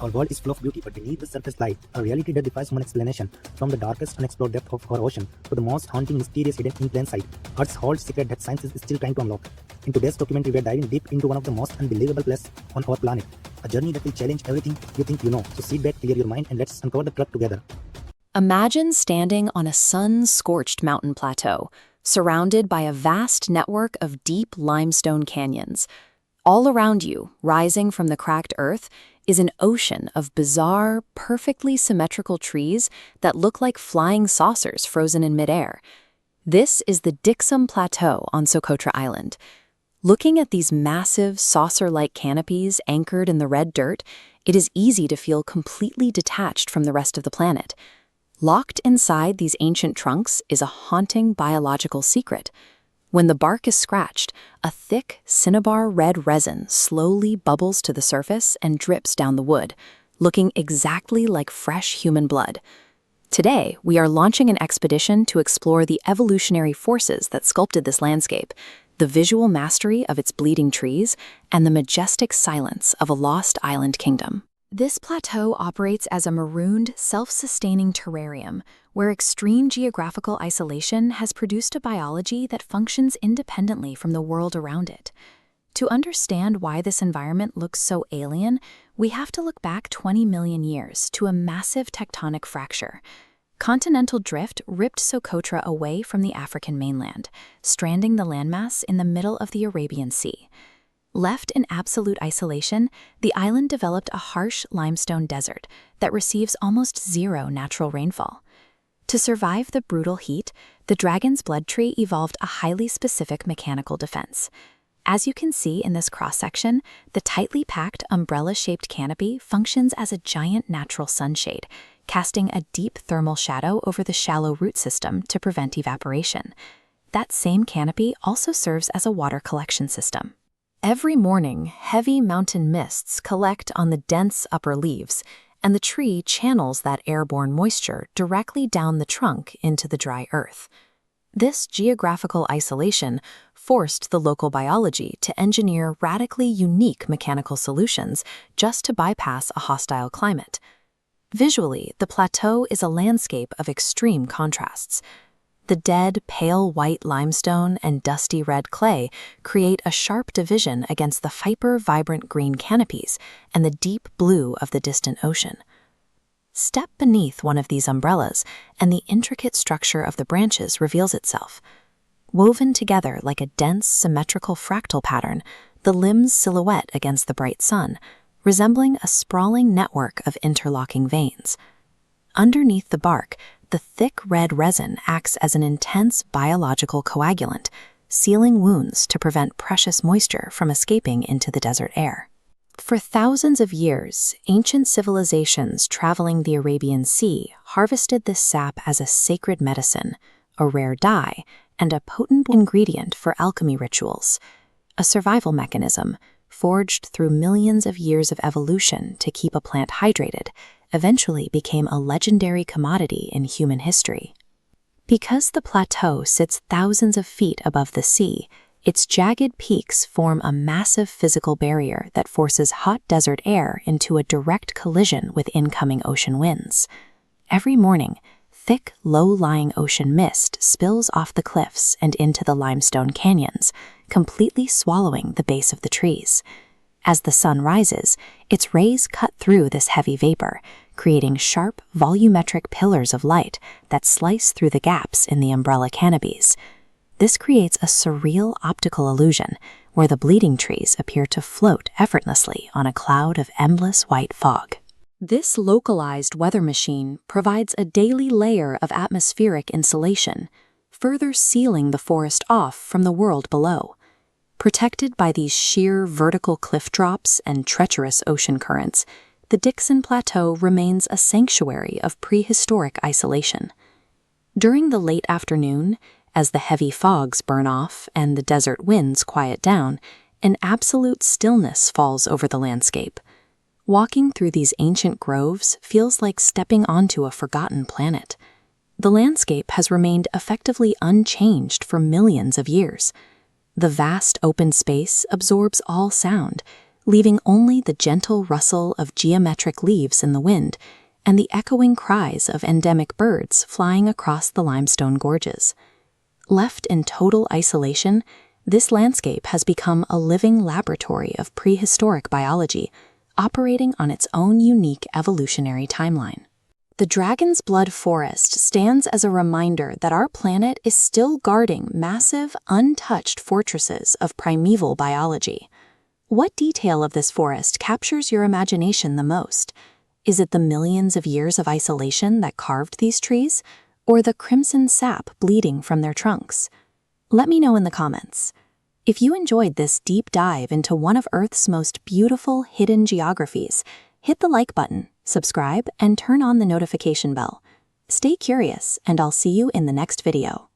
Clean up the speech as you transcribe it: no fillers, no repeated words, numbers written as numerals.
Our world is full of beauty, but beneath the surface lies a reality that defies human explanation. From the darkest unexplored depth of our ocean to the most haunting mysterious hidden in plain sight, Earth's holds secret that science is still trying to unlock. In today's documentary, we are diving deep into one of the most unbelievable places on our planet. A journey that will challenge everything you think you know. So sit back, clear your mind, and let's uncover the truth together. Imagine standing on a sun-scorched mountain plateau, surrounded by a vast network of deep limestone canyons. All around you, rising from the cracked earth, is an ocean of bizarre, perfectly symmetrical trees that look like flying saucers frozen in midair. This is the Diksam Plateau on Socotra Island. Looking at these massive, saucer-like canopies anchored in the red dirt, it is easy to feel completely detached from the rest of the planet. Locked inside these ancient trunks is a haunting biological secret. When the bark is scratched, a thick, cinnabar red resin slowly bubbles to the surface and drips down the wood, looking exactly like fresh human blood. Today, we are launching an expedition to explore the evolutionary forces that sculpted this landscape, the visual mastery of its bleeding trees, and the majestic silence of a lost island kingdom. This plateau operates as a marooned, self-sustaining terrarium, where extreme geographical isolation has produced a biology that functions independently from the world around it. To understand why this environment looks so alien, we have to look back 20 million years to a massive tectonic fracture. Continental drift ripped Socotra away from the African mainland, stranding the landmass in the middle of the Arabian Sea. Left in absolute isolation, the island developed a harsh limestone desert that receives almost zero natural rainfall. To survive the brutal heat, the dragon's blood tree evolved a highly specific mechanical defense. As you can see in this cross-section, the tightly packed umbrella-shaped canopy functions as a giant natural sunshade, casting a deep thermal shadow over the shallow root system to prevent evaporation. That same canopy also serves as a water collection system. Every morning, heavy mountain mists collect on the dense upper leaves, and the tree channels that airborne moisture directly down the trunk into the dry earth. This geographical isolation forced the local biology to engineer radically unique mechanical solutions just to bypass a hostile climate. Visually, the plateau is a landscape of extreme contrasts. The dead, pale white limestone and dusty red clay create a sharp division against the hyper-vibrant green canopies and the deep blue of the distant ocean. Step beneath one of these umbrellas, and the intricate structure of the branches reveals itself. Woven together like a dense, symmetrical fractal pattern, the limbs silhouette against the bright sun, resembling a sprawling network of interlocking veins. Underneath the bark, the thick red resin acts as an intense biological coagulant, sealing wounds to prevent precious moisture from escaping into the desert air. For thousands of years, ancient civilizations traveling the Arabian Sea harvested this sap as a sacred medicine, a rare dye, and a potent ingredient for alchemy rituals, a survival mechanism forged through millions of years of evolution to keep a plant hydrated, eventually became a legendary commodity in human history. Because the plateau sits thousands of feet above the sea, its jagged peaks form a massive physical barrier that forces hot desert air into a direct collision with incoming ocean winds. Every morning, thick, low-lying ocean mist spills off the cliffs and into the limestone canyons, completely swallowing the base of the trees. As the sun rises, its rays cut through this heavy vapor, creating sharp, volumetric pillars of light that slice through the gaps in the umbrella canopies. This creates a surreal optical illusion where the bleeding trees appear to float effortlessly on a cloud of endless white fog. This localized weather machine provides a daily layer of atmospheric insulation, further sealing the forest off from the world below. Protected by these sheer vertical cliff drops and treacherous ocean currents, the Diksam Plateau remains a sanctuary of prehistoric isolation. During the late afternoon, as the heavy fogs burn off and the desert winds quiet down, an absolute stillness falls over the landscape. Walking through these ancient groves feels like stepping onto a forgotten planet. The landscape has remained effectively unchanged for millions of years. The vast open space absorbs all sound, leaving only the gentle rustle of geometric leaves in the wind and the echoing cries of endemic birds flying across the limestone gorges. Left in total isolation, this landscape has become a living laboratory of prehistoric biology, operating on its own unique evolutionary timeline. The Dragon's Blood Forest stands as a reminder that our planet is still guarding massive, untouched fortresses of primeval biology. What detail of this forest captures your imagination the most? Is it the millions of years of isolation that carved these trees, or the crimson sap bleeding from their trunks? Let me know in the comments. If you enjoyed this deep dive into one of Earth's most beautiful hidden geographies, hit the like button, subscribe, and turn on the notification bell. Stay curious, and I'll see you in the next video.